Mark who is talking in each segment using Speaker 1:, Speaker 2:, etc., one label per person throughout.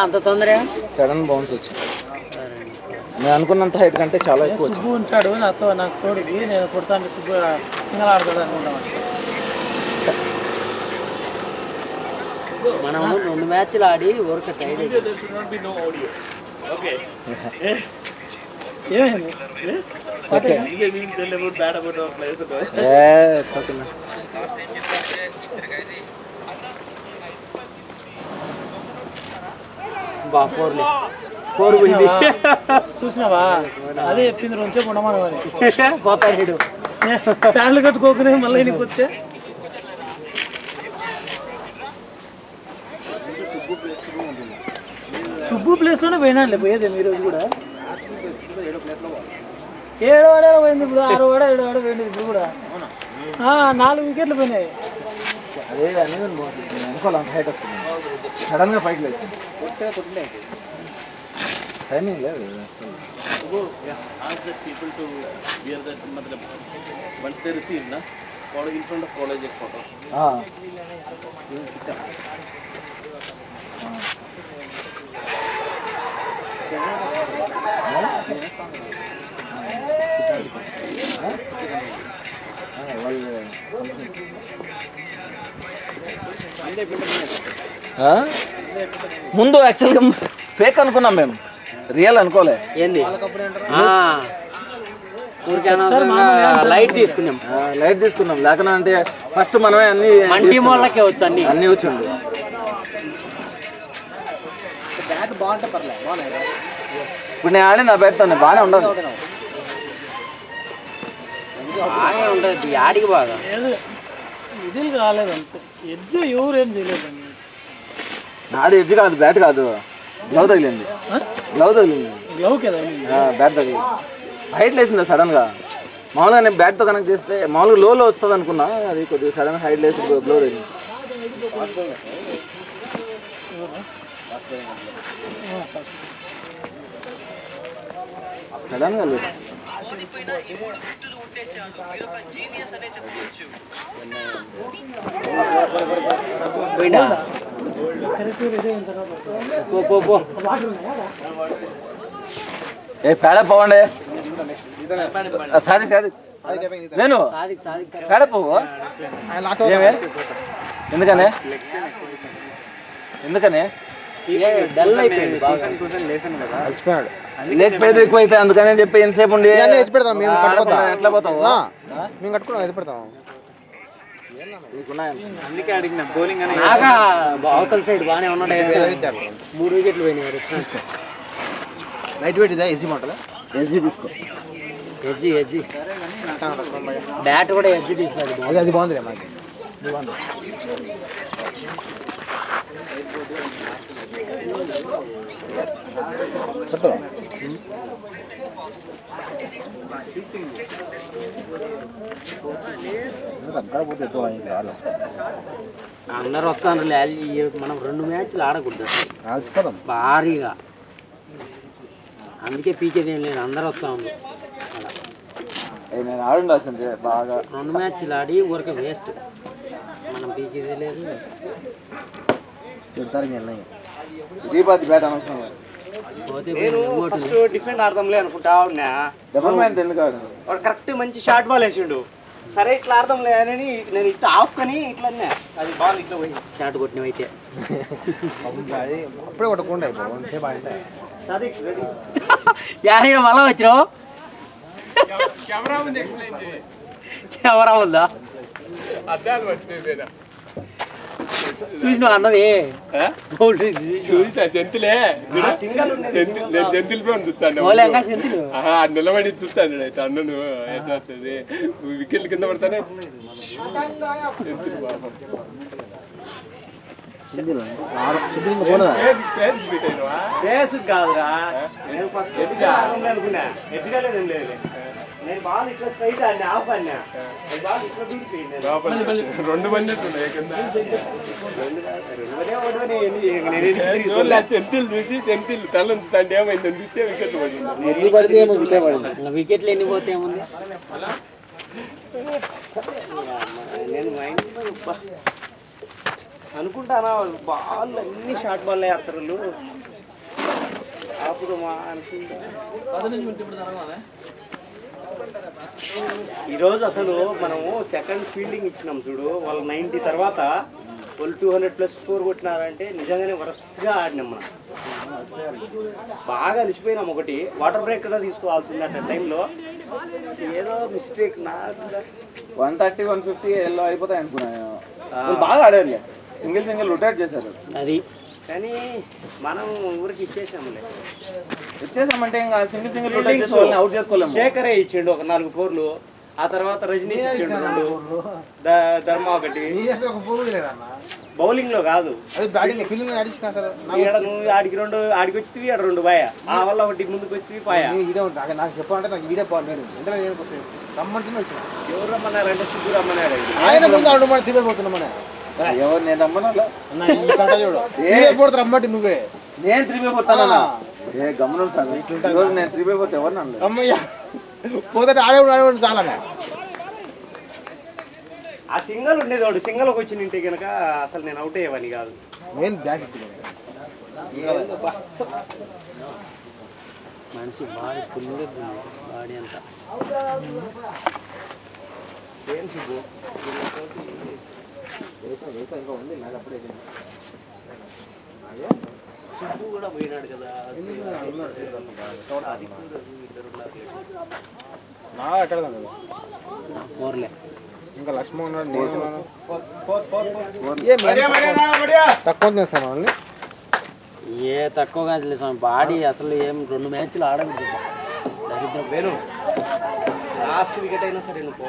Speaker 1: అంత తొందర
Speaker 2: sudden bounce వచ్చింది. నేను అనుకున్నంత హైట్ కంటే చాలా ఎక్కువ
Speaker 3: సుబ్బు ఉంటాడు నాకు తోడికి, నేను కొడతాను సుబ్బు సింగల్ ఆడుతాడు అనుకుంటాను.
Speaker 1: మనం 2 మ్యాచ్లు ఆడి ఊరక టైడ్
Speaker 3: ఏమైంది చూసినావా? అదే చెప్పింది 2 సేపు ఉండమని
Speaker 1: పోతాడు
Speaker 3: ప్యాన్లు కట్టుకోకనే మళ్ళీ నీకు వచ్చే సుబ్బు ప్లేస్లోనే పోయినాడులే పోయేది ఈరోజు కూడా. 7 ఓవర్ పోయింది ఇప్పుడు, 6 ఓవర్ 7 ఓవర్ పోయింది ఇప్పుడు కూడా. 4 వికెట్లు పోయినాయి.
Speaker 2: అదే అనేది అనుకోవాలి, అంత హైట్ వస్తుంది సడన్గా పైకి లేదు. టైమింగ్ లేదు ముందు యాక్చువల్గా ఫేక్ అనుకున్నాం మేము, రియల్ అనుకోలే.
Speaker 1: ఏంది లైట్ తీసుకున్నాం,
Speaker 2: లేకుండా అంటే ఫస్ట్ మనమే అన్ని
Speaker 1: మంటి మూలకే వచ్చు,
Speaker 2: అన్నీ వచ్చింది. ఇప్పుడు నేను ఆడి నా బ్యాట్తో బాగానే ఉండదు,
Speaker 1: బాగా ఉండదు ఆడికి బాగా.
Speaker 3: ఇది రాలేదు అంతే, ఎడ్జ్ ఎవరు ఏం చేయలేదండి.
Speaker 2: నాది ఎడ్జ్ కాదు, బ్యాట్ కాదు, గ్లవ్ తగిలింది.
Speaker 3: గ్లవ్ కదా
Speaker 2: బ్యాట్ తగిలింది, హైట్ లేసిందా సడన్గా. మామూలుగా నేను బ్యాట్తో కనెక్ట్ చేస్తే మామూలుగా లోలో వస్తుంది అనుకున్నా, అది కొద్దిగా సడన్గా హైట్ లేసి గ్లవ్ తగిలింది. సడన్గా లేదు. ఏ పేడ పోవండి, సాది నేను పేడ పోవు. ఎందుకనే లేకపోతే ఎక్కువ అయితే అందుకని చెప్పి ఎంతసేపు ఉండి ఎట్లా పోతావు?
Speaker 1: అందుకే అడిగిన బౌలింగ్ అవతల సైడ్ బాగానే ఉన్నాడు. 3 వికెట్లు పోయినాయి.
Speaker 2: లైట్ వెయిట్ ఇదా, ఎస్జీ మోడల్? ఎస్జీ తీసుకో,
Speaker 1: ఎడ్జి బ్యాట్ కూడా ఎడ్జి తీసుకోవాలి.
Speaker 2: అది బాగుంది మాకు.
Speaker 1: అందరూ వస్తాను, మనం 2 మ్యాచ్లు ఆడకూడదు భారీగా, అందుకే పీకేది ఏం లేదు, అందరూ వస్తా ఉంది.
Speaker 2: నేను ఆడుండాల్సిందే బాగా.
Speaker 1: 2 మ్యాచ్లు ఆడి ఊరికే వేస్ట్, మనం పీకేది లేదు.
Speaker 2: దీపాతి బ్యాట్ అనవసరం
Speaker 4: ఫస్ట్ డిఫెండ్ ఆడదాంలే అనుకుంటా ఉన్నా,
Speaker 2: ఎందుకు
Speaker 4: కరెక్ట్ మంచి షార్ట్ బాల్ వేసిండు. సరే ఇట్లా ఆడదాంలే అని నేను ఇట్లా ఆఫ్ కని ఇట్లా అది బాల్ ఇట్లా పోయి
Speaker 1: షాట్ కొట్టినవైతే
Speaker 2: అప్పుడే కొట్టకుండా
Speaker 1: యాడ మళ్ళా వచ్చినావు. కెమెరా ఉందా చూసినావు అన్నది?
Speaker 5: నిలబడి చూస్తాను అన్నను వికెట్లు కింద పడతానే.
Speaker 4: కాదురా, నేను ఫస్ట్ అనుకున్నా, ఎడ్డుగాలేదేం లేదు. నేను బాల్ ఇట్లా స్ట్రైట్ ఆడినా, ఆఫ్ ఆడినా, బాల్ ఇట్లా బీడిపోయింది.
Speaker 5: 2 మంది సెంతిల్ చూసి సెంతిల్ తల ఉంచుతాంటే ఏమైందని చూస్తే వికెట్లు పడింది.
Speaker 1: వికెట్లు ఎన్ని పోతే ఏముంది?
Speaker 4: నేను అనుకుంటానా బాల్ అన్ని షార్ట్ బాల్ వేస్తారు ఆపుదమా అనుకుంటా. ఈరోజు అసలు మనము సెకండ్ ఫీల్డింగ్ ఇచ్చినాం చూడు, వాళ్ళు 90 తర్వాత వాళ్ళు 200+ స్కోర్ కొట్టినారంటే నిజంగానే వరస్ట్గా ఆడినాం మనం. బాగా అలిసిపోయినాం. ఒకటి వాటర్ బ్రేక్ కూడా తీసుకోవాల్సింది అట్ట టైంలో, ఏదో మిస్టేక్ నా
Speaker 2: 130, 150 ఎల్లో అయిపోతాయి అనుకున్నాను. బాగా ఆడారులే, సింగిల్ రొటేట్ చేశారు
Speaker 1: అది.
Speaker 4: కానీ మనం ఊరికి ఇచ్చేసాములే.
Speaker 2: ఇచ్చేసామంటే ఇంకా సింగిల్ రొటేట్ చేసి వాళ్ళని అవుట్ చేసుకోలేము.
Speaker 4: శేఖరే ఇచ్చిండు ఒక 4 4లు, ఆ తర్వాత రజనీష్ ఇచ్చిండు 2, ధర్మ ఒకటి. బౌలింగ్ లో కాదు, నువ్వు ఆడికి 2 ఆడికి వచ్చింది, ఆడ 2 పాయ, ఆ వల్ల ఒకటి ముందుకు వచ్చింది పాయ.
Speaker 6: నాకు చెప్పాలంటే నాకు ఈడే పోవాలి, రమ్మంటే
Speaker 4: ఎవరు రమ్మన్నారంటే సిగ్గు రమ్మన్నాడు.
Speaker 6: ఆయన ముందు అడుగు తిరిగిపోతున్నామని
Speaker 2: ఎవరు నేను రమ్మన్నా
Speaker 6: పోతే రమ్మంటే నువ్వే
Speaker 2: నేను 3 పోతానా? ఏ గమనం సార్, ఈరోజు నేను 3 పోతే ఎవరు నన్ను
Speaker 6: అమ్మయ్యా పోతే ఆడే చాలా.
Speaker 4: ఆ సింగల్ ఉండేది వాడు సింగల్కి వచ్చి నింటే కనుక అసలు నేను అవుట్ అయ్యేవాని కాదు.
Speaker 6: నేను బ్యాక్
Speaker 1: మనిషి బాడీ ఫుల్ బాడీ అంతా.
Speaker 4: ఏం సిగ్గు సిగ్గు కూడా పోయినాడు కదా.
Speaker 6: ఎక్కడ
Speaker 1: ఊర్లే
Speaker 6: ఇంకా లక్ష్మణ్ తక్కువ చేస్తాను వాళ్ళని.
Speaker 1: ఏ తక్కువ కాదు స్వామి, బాడీ అసలు ఏం 2 మ్యాచ్లు ఆడదు దరిద్రం.
Speaker 4: వేణు లాస్ట్ వికెట్ అయినా సరే నువ్వు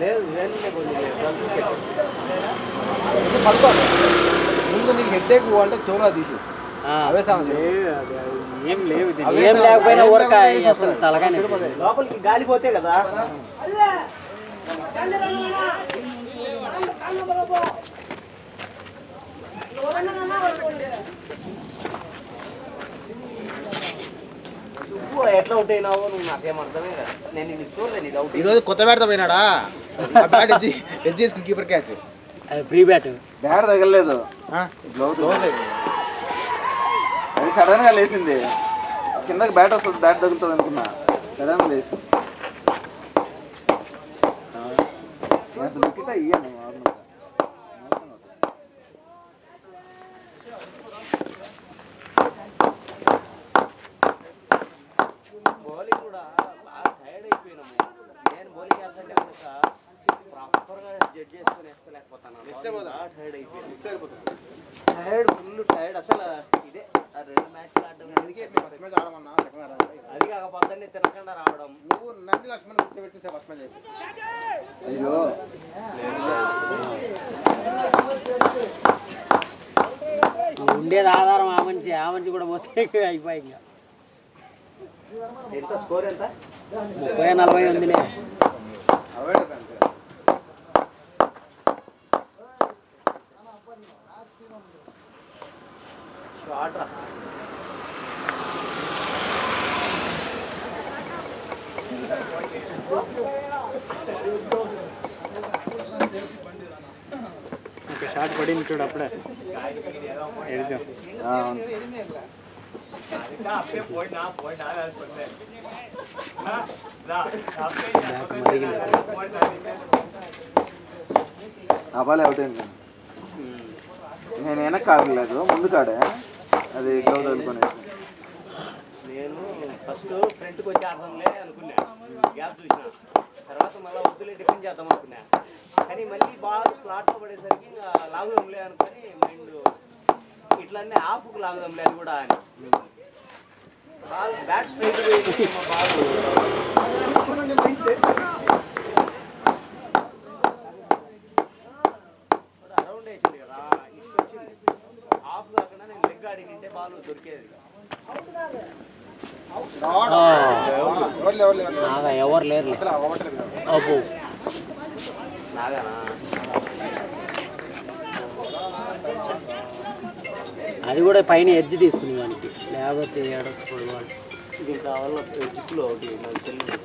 Speaker 4: లేదు
Speaker 6: పడుకోండి ముందు నీకు హెడ్ఏక్ అంటే చోలా తీసి అవే
Speaker 1: ఏం లేవు, ఏం లేకపోయినా ఊరక అసలు తలగానే.
Speaker 4: లోపలికి గాలి పోతే కదా. ఎట్లా అవుట్ అయినావో నువ్వు నాకేం అర్థమే కదా. నేను నిన్ను చూడలే, నీకు అవుట్.
Speaker 6: ఈరోజు కొత్త బ్యాట్తో పోయినాడా, బ్యాట్ ఎడ్జ్ చేసుకుని కీపర్ క్యాచ్.
Speaker 1: ఫ్రీ బ్యాట్
Speaker 2: తగలేదు, అది సడన్ గా లేచింది. కిందకి బ్యాట్ వస్తుంది, బ్యాట్ తగులుతుంది అనుకున్నా, సడన్ గా లేచింది. అసలు వికెట్ ఇయ్యాను
Speaker 4: బౌలింగ్ కూడా బాగా టైర్డ్ అయిపోయినాము. నేను బౌలింగ్ వేస్తుంటే కనుక ప్రాపర్గా జడ్జ్ చేసుకుని వేసుకోలేకపోతాను. టైర్డ్ అయిపోయాను, టైర్డ్, ఫుల్ టైర్డ్. అసలు ఇదే ఆ 2 మ్యాచ్లు ఆడడం, అది కాక పొద్దున్నే తినకుండా రావడం.
Speaker 6: నువ్వు నన్ను లక్ష్మణ్ కూర్చోబెట్టి ఫస్ట్ మ్యాచ్ అయిపోయింది.
Speaker 2: అయ్యో
Speaker 1: ఉండేది ఆధారం ఆ మనిషి కూడా పోతే అయిపోయి. ఇంకా
Speaker 4: ఎంత స్కోర్ ఎంత?
Speaker 1: 30-40 ఉందిలే.
Speaker 4: షార్ట్ రా.
Speaker 1: ఒక షాట్ పడింది చూడు అప్పుడే.
Speaker 2: అబ్బాలే అవుట్ అయింది. నేను వెనక్కి ఆడలేదు, ముందు కాడే, అది గ్లౌ తగులుకొని.
Speaker 4: నేను ఫస్ట్ ఫ్రంట్కి వచ్చి ఆడదాంలే అనుకున్నా, గ్యాప్ చూసిన తర్వాత మళ్ళీ వద్దులే డిఫెండ్ చేద్దాం అనుకున్నా. కానీ మళ్ళీ బాల్ స్లాట్లో పడేసరికి ఇంకా లాగుదాంలే అనుకొని మైండ్ ఇట్లన్నీ ఆఫ్కు లాగుదాంలే అది కూడా అని. బాల్ బ్యాట్ స్ట్రైట్ పోయింది, బాల్ అరౌండ్ వేసింది కదా, ఇటు వచ్చింది ఆఫ్ కాకుండా నేను లెగ్ ఆడి నింటే బాల్ దొరికేది.
Speaker 1: నాగా ఎవరు లేరు. అబ్బో
Speaker 4: నాగానా
Speaker 1: అది కూడా పైన ఎడ్జ్ తీసుకునే దానికి, లేకపోతే ఏడొచ్చు వాళ్ళు.
Speaker 4: దీనికి కావాల జిప్పులో ఒకటి నాకు తెలియదు.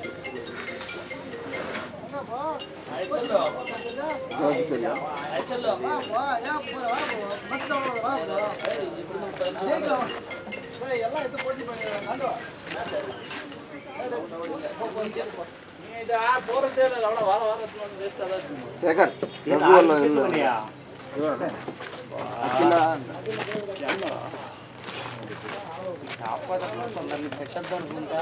Speaker 2: శేఖర్
Speaker 4: కొందరిని పెట్టద్దు అనుకుంటా.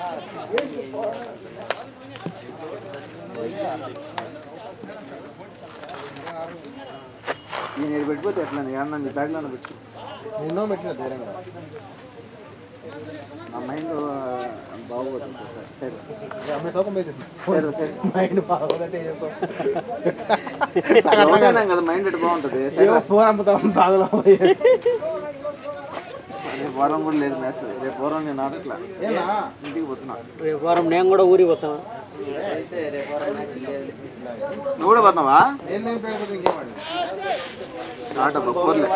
Speaker 2: నేను పెట్టిపోతే ఎట్లా ఏమన్నా నీ బ్యాగ్లో పెట్టి
Speaker 6: ఎన్నో పెట్టిన ధైర్యంగా
Speaker 2: నా మైండ్ బాగోతుంది సరే
Speaker 6: అమ్మాయి సోకం వేసింది
Speaker 2: సరే సరే
Speaker 6: మైండ్ బాగోదంటే చేస్తాం
Speaker 2: కదా మైండ్ ఎటు బాగుంటుంది
Speaker 6: ఫోన్ అమ్ముతాం బాధలో
Speaker 2: రేపు వారం కూడా లేదు మ్యాచ్ రేపు వారం నేను ఆడట్లా
Speaker 6: ఏనా
Speaker 2: ఇంటికి పోతున్నా
Speaker 1: రేపు వారం నేను కూడా ఊరికి పోతాను.
Speaker 2: నువ్వు కూడా పోతున్నావా
Speaker 6: నేను పేరు ఇంకేమండి
Speaker 2: ఆట బొక్కర్లే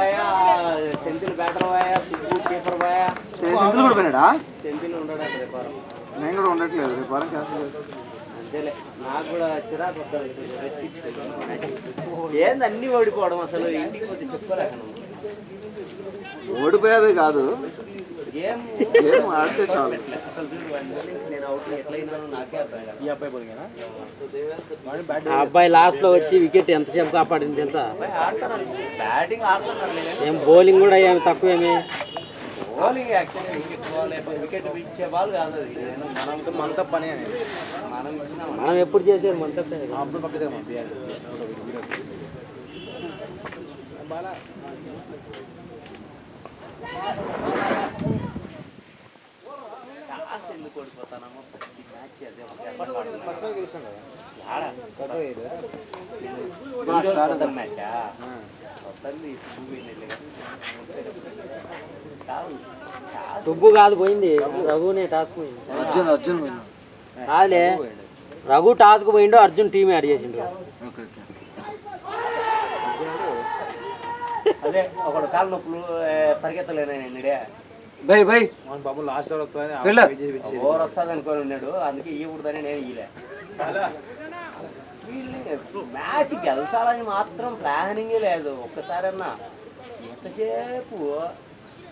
Speaker 4: సెంతిల్ బ్యాటర్ పోయా, సిగ్గు కీపర్ పోయా,
Speaker 2: సెంతులు కూడా పోయినాడా
Speaker 4: సెంతిల్ ఉండడు రేపు వారం.
Speaker 2: నేను కూడా ఉండట్లేదు రేపు వారం క్యాన్సిల్
Speaker 4: అంతేలే, నాకు కూడా చిరాకు వస్తుంది. ఏంది అన్ని ఓడిపోవడం, అసలు ఇంటికి పోతే చెప్పుకోలేక
Speaker 2: ఓడిపోయేదే కాదు
Speaker 4: గేమ్
Speaker 2: గేమ్ ఆడితే చాలు.
Speaker 4: అసలు చూడు, నేను అవుట్ ఎట్లయినానో నాకే అర్థం కాదు.
Speaker 6: ఈ అబ్బాయి పొడిగానా
Speaker 1: ఆ అబ్బాయి లాస్ట్ లో వచ్చి వికెట్ ఎంతసేపు కాపాడింది తెలుసా?
Speaker 4: ఆడతారు, బ్యాటింగ్ ఆడుతున్నారు.
Speaker 1: ఏం బౌలింగ్ కూడా ఏమి తక్కువేమి.
Speaker 4: బౌలింగ్ యాక్చువల్లీ వికెట్ ఇచ్చే బాల్ కాదు అది.
Speaker 6: మనతో పని అని
Speaker 4: మనం ఇచ్చినాం.
Speaker 1: మనం ఎప్పుడు చేసేది మన తప్పే కదా.
Speaker 6: అప్పుడు పక్కదే
Speaker 4: టాస్ ఎందుకు ఓడిపోతానమో ప్రతి మ్యాచ్ అదే మ్యాచా
Speaker 1: దుబ్బు కాదు పోయింది, రఘునే టాస్క్ పోయింది.
Speaker 2: అర్జున్ అర్జున్ పోయినా
Speaker 1: కాదులే, రఘు టాస్క్ పోయిండు, అర్జున్ టీం యాడ్ చేసిండు.
Speaker 2: ఓకే ఓకే
Speaker 4: అదే ఒకడు కాళ్ళ నొప్పులు పరిగెత్తలేనే
Speaker 2: బై బై
Speaker 6: మన బాబు లాస్ట్ వస్తుంది
Speaker 4: ఓవర్ వస్తుంది అనుకోని ఉన్నాడు, అందుకే ఇవ్వకూడదని నేను ఇలే. మ్యాచ్ గెలిచాలని మాత్రం ప్లానింగే లేదు. ఒక్కసారన్నా ఎంతసేపు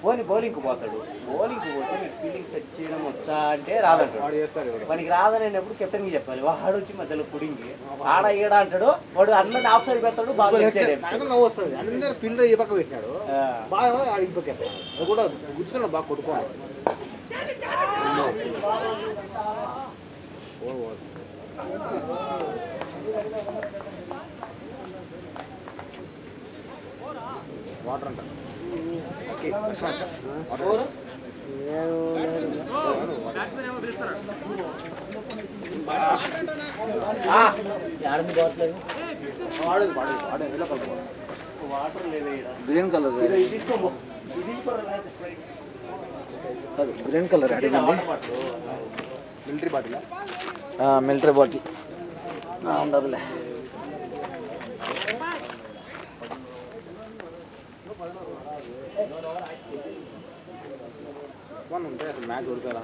Speaker 4: పోనీ బౌలింగ్కి పోతాడు, బౌలింగ్కి పోతే మీకు ఫీల్డింగ్ సెట్ చేయడం వచ్చా అంటే రాదంటాడు. మనకి రాదనేటప్పుడు కెప్టెన్కి చెప్పాలి. వాడు వచ్చి మధ్యలో పుడింగి ఆడ ఈడ అంటాడు, వాడు అన్నది ఆఫ్ సైడ్ పెడతాడు, బాగా
Speaker 6: నవ్వు వస్తుంది. అందరూ ఫీల్డర్ ఈ పక్క పెట్టినాడు, బాగా ఆడి ఈ పక్క వేస్తాడు. అది కూడా గుర్తున్నాడు, బాగా కొట్టుకోవాలి. వాటర్ అంట
Speaker 4: వాటర్ లేవే.
Speaker 2: గ్రీన్ కలర్
Speaker 4: తీసుకో, ఇది
Speaker 2: కాదు గ్రీన్ కలర్ అడిగింది.
Speaker 6: మిలిటరీ బాటిల్
Speaker 2: మిలిటరీ బాటిల్ ఉండదులే.
Speaker 6: ఉంటే అసలు మ్యాచ్ ఓడిపోయాలా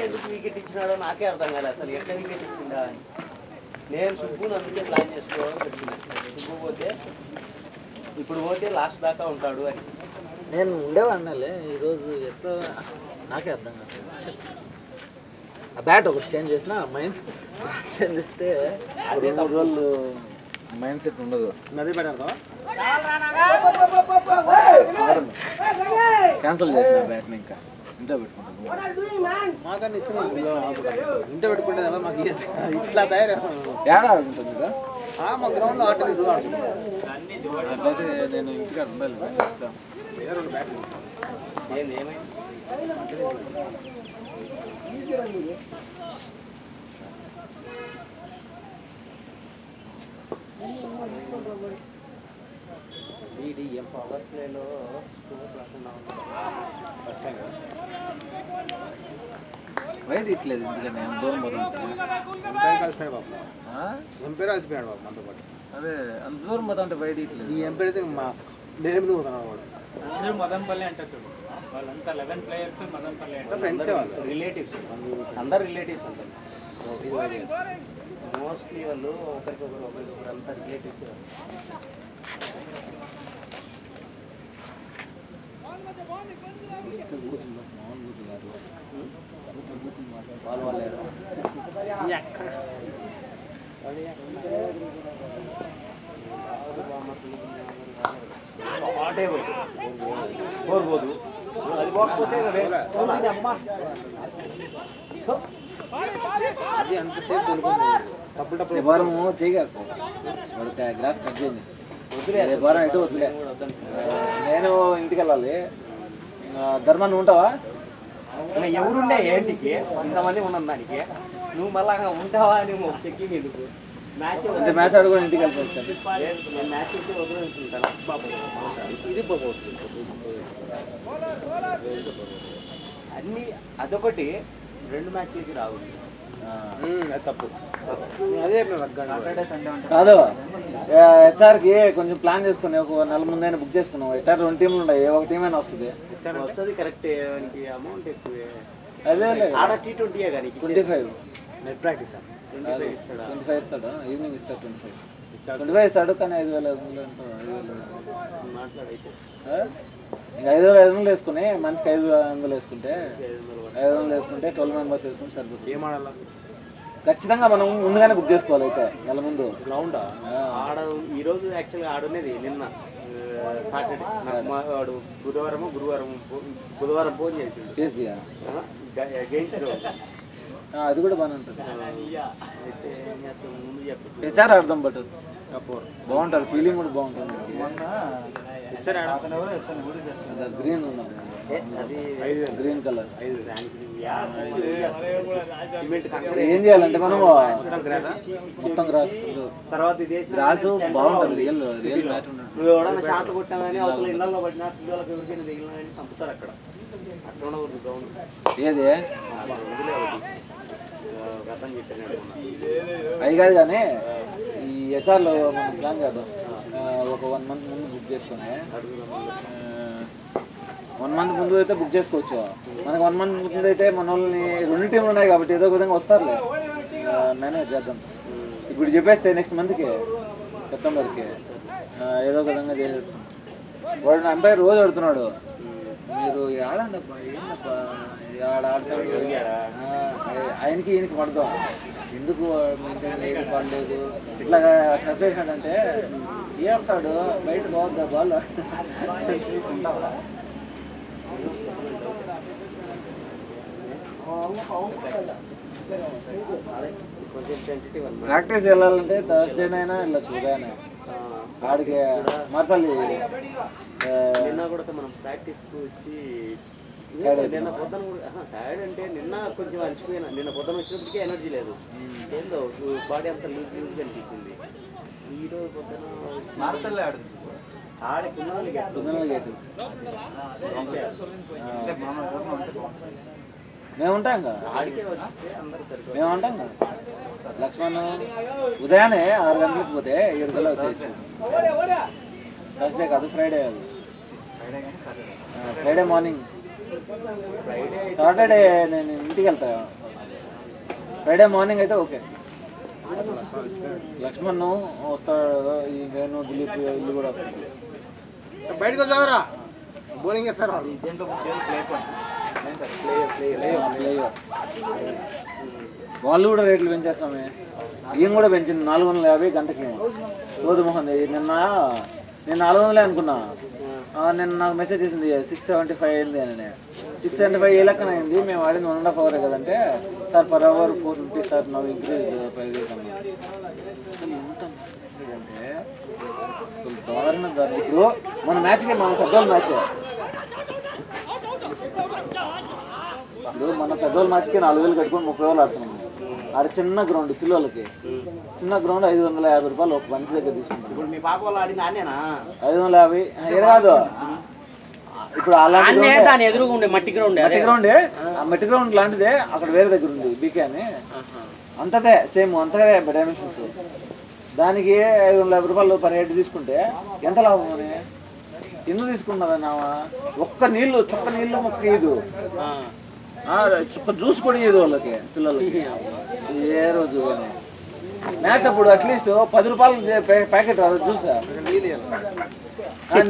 Speaker 4: ఎందుకు వికెట్ ఇచ్చినాడో నాకే అర్థం కాలేదు. అసలు ఎట్లా వికెట్ ఇచ్చిందా అని నేను సుబ్బుని అందుకే ప్లాన్ చేసుకోవాలని చెప్తున్నా. సుబ్బు పోతే ఇప్పుడు పోతే లాస్ట్ దాకా ఉంటాడు అని.
Speaker 2: నేను ఉండేవాడినాలే ఈరోజు ఎట్లా నాకే అర్థం కాదు. ఆ బ్యాట్ ఒకటి చేంజ్ చేసిన మైండ్ చేంజ్ చేస్తే అదే 3 రోజులు మైండ్ సెట్ ఉండదు.
Speaker 6: నది పెడతావా
Speaker 2: క్యాన్సిల్ చేసిన బ్యాట్ని ఇంకా ఇంట్లో పెట్టుకుంటాను.
Speaker 6: మాకన్నా ఇష్టం ఇంట్లో పెట్టుకుంటే మాకు ఇట్లా తయారు
Speaker 2: ఏడా ఉంటుంది కదా
Speaker 6: మా గ్రౌండ్లో ఆట
Speaker 2: అట్లయితే నేను ఇంటికాడ ఉండాలి. చేస్తాను
Speaker 4: ఏంది ఏమైంది? వీడి ఏం పవర్ ప్లేలో స్కోర్ రాకుండా
Speaker 6: ఫస్ట్ టైం కదా
Speaker 2: వైట్ ఇట్లేదు ఎందుకని నేను దూరం పోతాను.
Speaker 6: ఎంపైర్ కలిసిపోయాడు బాబు, ఎంపైర్ కలిసిపోయాడు బాబు మనతో పాటు.
Speaker 2: అదే అంత దూరం పోతా ఉంటే వైట్ ఇట్లేదు.
Speaker 6: ఈ ఎంపైర్ అయితే మా నేను పోతున్నాడు వాడు.
Speaker 3: అందరూ మదనపల్లి అంటారు, వాళ్ళంతా 11 ప్లేయర్స్ మదనపల్లి అంటారు.
Speaker 6: ఫ్రెండ్సే వాళ్ళు.
Speaker 4: రిలేటివ్స్, అందరు రిలేటివ్స్ అంటారు. మోస్ట్లీ వాళ్ళు ఒకరికొకరు అంతా రిలేటివ్స్. కోరుకోదు అది పోకపోతే అమ్మ
Speaker 6: అది అంతసేపు టప్పులు టప్పులు
Speaker 2: వారము చేయగలకు వాడు గ్లాస్ కట్ చేయండి వద్దులే వారం ఎటు వద్దులే. నేను ఇంటికి వెళ్ళాలి. ధర్మాన్ని ఉంటావా?
Speaker 4: ఎవరుండే ఏంటికి ఇంతమంది ఉన్నది దానికి నువ్వు మళ్ళా ఉంటావా అని చెక్కింగ్ ఎందుకు? మ్యాచ్
Speaker 2: అంటే మ్యాచ్ ఆడుకొని ఇంటికి వెళ్ళిపోవచ్చు.
Speaker 4: నేను మ్యాచ్ ఇచ్చి వదిలేసుకుంటాను.
Speaker 6: ఇది పోవచ్చు.
Speaker 4: అన్నీ అదొకటి 2 మ్యాచ్లకి రావు.
Speaker 6: అది తప్పు. అదే
Speaker 2: కాదు, హెచ్ఆర్కి కొంచెం ప్లాన్ చేసుకుని ఒక నెల ముందైనా బుక్ చేసుకున్నాం. హెచ్ఆర్ 2 టీంలు ఉన్నాయి, ఒక టీం అయినా వస్తుంది.
Speaker 4: వస్తుంది కరెక్టే, మనకి అమౌంట్ ఎక్కువే.
Speaker 2: అదే
Speaker 4: ఆడ T20 కానీ
Speaker 2: 25
Speaker 6: నెట్ ప్రాక్టీస్
Speaker 2: 25 ఇస్తాడు. ఈవినింగ్ ఇస్తాడు 25 ఇస్తాడు. కానీ 5,500
Speaker 4: మాట్లాడైతే
Speaker 2: ఇంకా 5,500 వేసుకుని మనిషికి 500 వేసుకుంటే 500 వేసుకుంటే 12 మెంబర్స్ వేసుకుంటే సరిపోతుంది.
Speaker 6: ఏం ఆడాలా?
Speaker 2: ఖచ్చితంగా మనం ముందుగానే బుక్ చేసుకోవాలి. అయితే నెల ముందు
Speaker 6: గ్రౌండా
Speaker 4: ఆడ ఈరోజు యాక్చువల్గా ఆడునేది నిన్న సాటర్డే. వాడు బుధవారం ఫోన్ చేసిండు
Speaker 2: కేసీఆ
Speaker 4: గెయించడం.
Speaker 2: అది కూడా బాగానే ఉంటుంది.
Speaker 4: అయితే ముందు చెప్పచ్చు.
Speaker 2: హెచ్ఆర్ ఆడదాం బట్ బాగుంటుంది, ఫీలింగ్ కూడా బాగుంటుంది. గ్రీన్ ఉన్నాం, గ్రీన్ కలర్.
Speaker 4: సిమెంట్
Speaker 2: ఏం చేయాలంటే మనం మొత్తం గ్రాస్
Speaker 4: తర్వాత
Speaker 2: గ్రాసు బాగుంటుంది. రియల్ రియల్ మ్యాచ్ ఉంటుంది.
Speaker 4: నువ్వు ఎవడన్నా షాట్లు కొట్టావు కానీ అవతల ఇళ్లలో పడినా పిల్లలకు ఎవరికైనా దిగినా కానీ చంపుతారు అక్కడ. అట్లా ఉండకూడదు గ్రౌండ్.
Speaker 2: ఏది
Speaker 4: గతం చెప్పాను
Speaker 2: అవి కాదు కానీ ఈ హెచ్ఆర్లో మనం ప్లాన్ చేద్దాం. ఒక 1 మంత్ ముందు బుక్ చేసుకుని 1 మంత్ ముందు అయితే బుక్ చేసుకోవచ్చు. మనకి 1 మంత్ ముందు అయితే మన వాళ్ళని 2 టీంలు ఉన్నాయి కాబట్టి ఏదో ఒక విధంగా వస్తారులే. మేనేజ్ చేద్దాం. ఇప్పుడు చెప్పేస్తే నెక్స్ట్ మంత్కి సెప్టెంబర్కి ఏదో ఒక విధంగా చేసేసుకుంటాం. వాడు నా అబ్బాయి రోజు ఆడుతున్నాడు. మీరు ఆడండి అబ్బా, ఏంటబ్బా ఆడ ఆడతాడు. ఆయనకి ఈయనకి పడదాం ఎందుకు ఏది పడలేదు ఇట్లా చెప్పేసాడంటే వేస్తాడు బయట బాగుందా బాల్. ప్రాక్టీస్ వెళ్ళాలంటే థర్స్డేనైనా వెళ్ళచ్చు. ఉదయాన్నే ఆడికి మరపల్లి
Speaker 4: నిన్న కూడా మనం ప్రాక్టీస్కి వచ్చి నిన్న పొద్దున టైర్డ్ అంటే నిన్న కొంచెం అలసిపోయినా. నిన్న పొద్దున వచ్చినప్పటికీ ఎనర్జీ లేదు. ఏందో బాడీ అంతా లూజ్ అనిపించింది. ఈరోజు పొద్దున మారతల్లే ఆడే
Speaker 2: మేము ఉంటాం కదా,
Speaker 4: ఆడికే వస్తే అందరూ సరిపోయి
Speaker 2: మేము ఉంటాం కదా. లక్ష్మణ్ ఉదయాన్నే 6 గంటలకు పోతే 7 గంటలు వచ్చేసి థర్స్డే కాదు ఫ్రైడే. అది ఫ్రైడే మార్నింగ్. సాటర్డే నేను ఇంటికి వెళ్తా. ఫ్రైడే మార్నింగ్ అయితే ఓకే. లక్ష్మణ్ వస్తాడు, ఈ వేణు దిలీప్ ఇల్లు కూడా వస్తుంది.
Speaker 6: బయటకు వచ్చావరా బౌలింగ్ చేస్తారు.
Speaker 2: వాళ్ళు కూడా రేట్లు పెంచేస్తామే. ఈయన కూడా పెంచింది 450 గంటకి. గోధుమోహన్ నిన్న 400 అనుకున్నా. నిన్న నాకు మెసేజ్ చేసింది 675 అయింది అని. 675 ఏ లెక్కన అయింది, మేము ఆడింది 1.5 hour కదంటే సార్ పర్ అవర్ 450 సార్ నవ్వు ఇంక్రీజ్ ప్రైజ్ అన్నా. అసలు ఎంత అంటే అసలు దారుణ దారుణ. ఇప్పుడు మన మ్యాచ్కి మన పెద్దోళ్ళ మ్యాచ్, ఇప్పుడు మన పెద్దోళ్ళ మ్యాచ్కి 4,000 కట్టుకొని 30,000 ఆడుతున్నాము. ఆడ చిన్న గ్రౌండ్ పిల్లలకి, చిన్న గ్రౌండ్ 550 రూపాయలు ఒక మనిషి దగ్గర తీసుకుంటాం.
Speaker 4: ఇప్పుడు మీ పాప వాళ్ళు ఆడింది ఆనేనా?
Speaker 2: 550 ఏ కాదు. ఇప్పుడు అలాంటి
Speaker 4: దాని ఎదురుగా ఉండే మట్టి గ్రౌండ్,
Speaker 2: మట్టి గ్రౌండే. ఆ మట్టి గ్రౌండ్ లాంటిదే అక్కడ వేరే దగ్గర ఉంది బీకే అని. అంతదే సేమ్ అంతదే డైమెన్షన్స్. దానికి 550 రూపాయలు పర్ హెడ్ తీసుకుంటే ఎంత లాభం అని ఎందుకు తీసుకున్నదన్నా? ఒక్క నీళ్ళు చుక్క నీళ్ళు మొక్క ఇదు, చుక్క జ్యూస్ కూడా ఇదు వాళ్ళకి పిల్లలకి ఏ రోజు. మ్యాచ్ అప్పుడు అట్లీస్ట్ 10 రూపాయలు ప్యాకెట్ జ్యూస్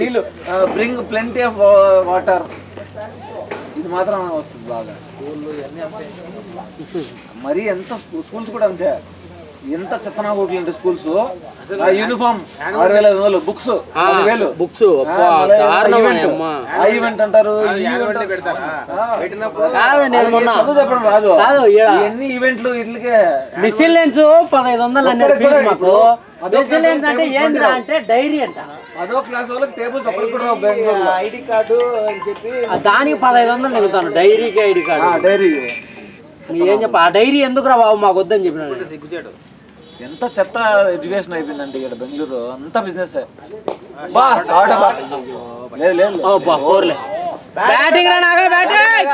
Speaker 2: నీళ్ళు బ్రింగ్ ప్లెంటీ ఆఫ్ వాటర్ ఇది మాత్రం వస్తుంది బాగా. మరి ఎంత స్కూల్స్ కూడా అంతే, ఎంత చెత్తనా కొట్లంటే schools. Uniform 6,500, books 10,000,
Speaker 1: books
Speaker 2: event అంటారు. చదువు చెప్పడం రాదు, ఎన్ని ఈవెంట్లు వీటికే.
Speaker 1: మిసిలెన్స్ 1,500 అన్నారు ఫీజు మాకు. మిసిలెన్స్ అంటే ఏంద్రా అంటే డైరీ అంట.
Speaker 2: 10వ క్లాస్ వాళ్ళకి టేబుల్స్ ఒకటి కూడా బెంగళూరు
Speaker 4: ఐడి కార్డు అని చెప్పి
Speaker 1: దానికి 1,500 నిగుతాను డైరీకి. ఐడి కార్డు
Speaker 2: డైరీ
Speaker 1: ఏం చెప్ప ఆ డైరీ ఎందుకురా బాబు మాకు వద్దని చెప్పినాడు.
Speaker 6: సిగ్గుచేటు.
Speaker 2: ఎంత చెత్త ఎడ్యుకేషన్ అయిపోయిందంటే ఇక్కడ బెంగళూరు అంతా బిజినెస్. లేదు లేదు
Speaker 1: బ్యాటింగ్ రా నాగా, బ్యాటింగ్.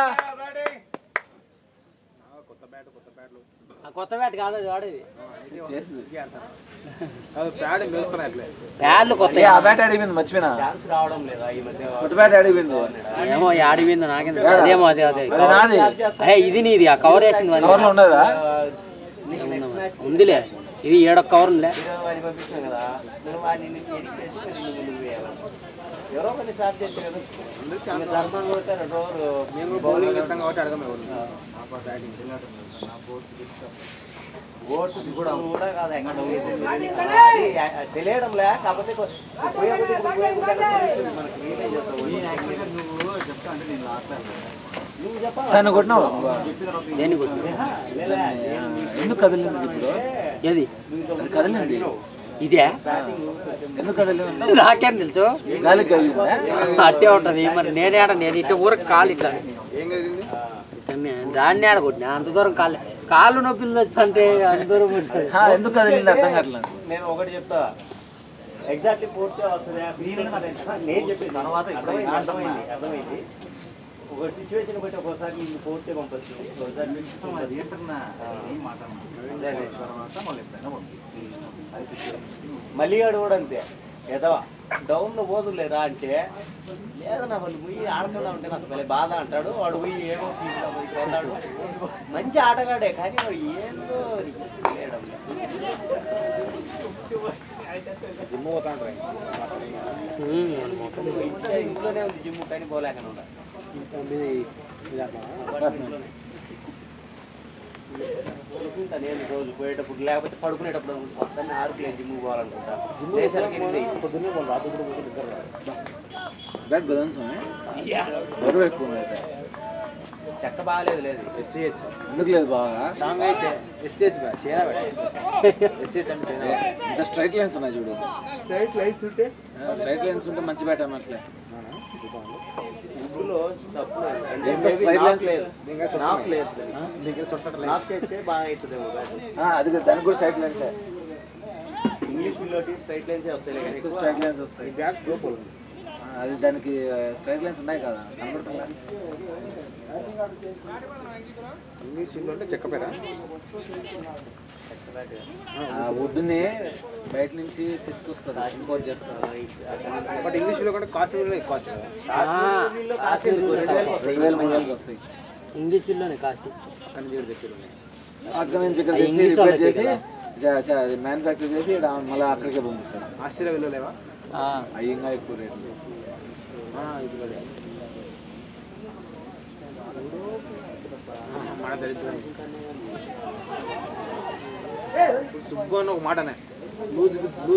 Speaker 1: కొత్త బ్యాట్ కాదు అది వాడేది. బ్యాట్లు కొత్త.
Speaker 2: ఆ బ్యాట్ అడిగింది మర్చిపోయినా,
Speaker 4: రావడం లేదా ఈ మధ్య.
Speaker 2: కొత్త బ్యాట్ అడిగింది.
Speaker 1: ఏమో ఆడిపోయింది నాకేందుకు. అదేమో అదే ఇది నీది. ఆ కవర్ వేసింది
Speaker 2: కవర్లో ఉండదా?
Speaker 1: ఉందిలే, ఇది 7 కవర్ ఉందిలే.
Speaker 4: వాడిని పంపించాం కదా, నువ్వు వాడిని ఎడిట్ చేసి ముందుకు వేయాలి. ఎవరో కొన్ని సార్ చేస్తే కదా ధర్మం కొడితే 2 రోజులు
Speaker 6: మేము బౌలింగ్ చేస్తాం కాబట్టి అడగము.
Speaker 4: ఓటు కూడా కాదు ఎక్కడ తెలియడంలే. కాకపోతే నువ్వు చెప్పాలి.
Speaker 2: దాన్ని కొట్టినావు
Speaker 1: దేనికి
Speaker 2: ఎందుకు కదిలింది? ఇప్పుడు
Speaker 1: ఏది
Speaker 2: కదిలింది
Speaker 1: ఇదే
Speaker 2: ఎందుకు కదిలింది?
Speaker 1: నాకేం తెలుసు.
Speaker 2: గాలి కదిలిందా?
Speaker 1: అట్టే ఉంటది మరి. నేను ఇట్ట ఊరకు కాలు ఇట్లా
Speaker 6: ఏం కదిలింది?
Speaker 1: దాన్ని ఆడగొట్టినా. అంత దూరం కాళ్ళు నొప్పులు అంటే అంత దూరం
Speaker 2: ఎందుకు కదిలింది అర్థం కావట్లేదు.
Speaker 4: నేను ఒకటి చెప్తా, ఎగ్జాక్ట్లీ పూర్తిగా వస్తుంది. నేను చెప్పిన తర్వాత అర్థమైంది. ఒక సిచ్యువేషన్ బట్టి ఒకసారి పూర్తిగా పంపిస్తుంది. మళ్ళీ ఆడు కూడా అంతే ఏదో డౌన్లో పోదులేరా అంటే లేదన్నా వాళ్ళు పోయి ఆడుతున్నా ఉంటే నాకు మళ్ళీ బాధ అంటాడు. వాడు పోయి ఏమో తీసుకున్నాడు. మంచి ఆటగాడే కానీ వాడు ఏందో లేడం.
Speaker 6: జిమ్ పోతా ఉంటారు.
Speaker 4: ఇంట్లోనే ఉంది జిమ్ కానీ పోలేకనే ఉంటా. పడుకుంటా నేను రోజు పోయేటప్పుడు, లేకపోతే పడుకునేటప్పుడు మొత్తాన్ని 6కి జిమ్ పోవాలనుకుంటా. పొద్దున్నే పోవాలి, రాత్రి కూడా
Speaker 2: బ్యాట్ బ్యాలెన్స్ బరువు ఎక్కువ ఉంది.
Speaker 4: చెక్క బాగాలేదు. లేదు
Speaker 6: SCH
Speaker 2: ఎందుకు లేదు? బాగా
Speaker 6: స్ట్రాంగ్ అయితే SCH bat China bat. SCH అంటే చైనా.
Speaker 2: ఇంత స్ట్రైట్ లైన్స్ ఉన్నాయి చూడు.
Speaker 4: స్ట్రైట్ లైన్స్ ఉంటే
Speaker 2: స్ట్రైట్ లైన్స్ ఉంటే మంచి బ్యాట్ అన్నట్లే.
Speaker 4: ఇందులో తప్పు బాగా అవుతుంది.
Speaker 2: అది దానికి కూడా స్ట్రైట్ లైన్స్.
Speaker 4: ఇంగ్లీష్ పిల్లటి స్ట్రైట్ లైన్సే వస్తాయి కానీ ఎక్కువ
Speaker 2: స్ట్రైట్ లైన్స్ వస్తాయి.
Speaker 6: బ్యాట్
Speaker 2: అది దానికి స్ట్రైట్ లైన్స్ ఉన్నాయి కదా కనబడుతుందా?
Speaker 6: ఇంగ్లీష్ ఫీల్డ్ అంటే చెక్కపేరా.
Speaker 2: వుడ్ని బయట నుంచి తీసుకొస్తారు, ఇంపోర్ట్ చేస్తారు.
Speaker 6: బట్ ఇంగ్లీష్ ఫీల్డ్ కంటే కాస్ట్యూమ్లో ఎక్కువ వస్తుంది.
Speaker 2: 2,000-3,000 వస్తాయి
Speaker 1: ఇంగ్లీష్ ఫీల్డ్లోనే కాస్ట్.
Speaker 2: అక్కడ నుంచి ఇక్కడ తెచ్చి రిపేర్ చేసి మ్యానుఫ్యాక్చర్ చేసి మళ్ళీ అక్కడికే పంపిస్తారు.
Speaker 6: ఆస్ట్రేలియా వెళ్ళలేవా?
Speaker 2: అవి ఇంకా ఎక్కువ రేట్లు.
Speaker 6: మన దరిద్రం. సుబ్బు అని ఒక మాటనే లూజ్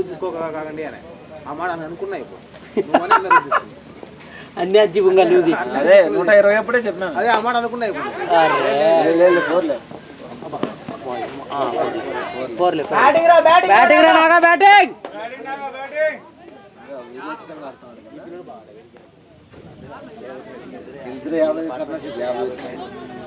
Speaker 6: తీసుకోకండి అని ఆ మాట అని అనుకున్నా. ఇప్పుడు
Speaker 1: అన్ని అజ్జిబంగా లూజ్.
Speaker 2: అదే 120 అప్పుడే చెప్పినా.
Speaker 6: అదే ఆ మాట అనుకున్నా. ఇప్పుడు
Speaker 1: బ్యాటింగ్ రా నాగా, బ్యాటింగ్.
Speaker 2: ఇద్దరు 50 పార్ట్నర్షిప్ 50.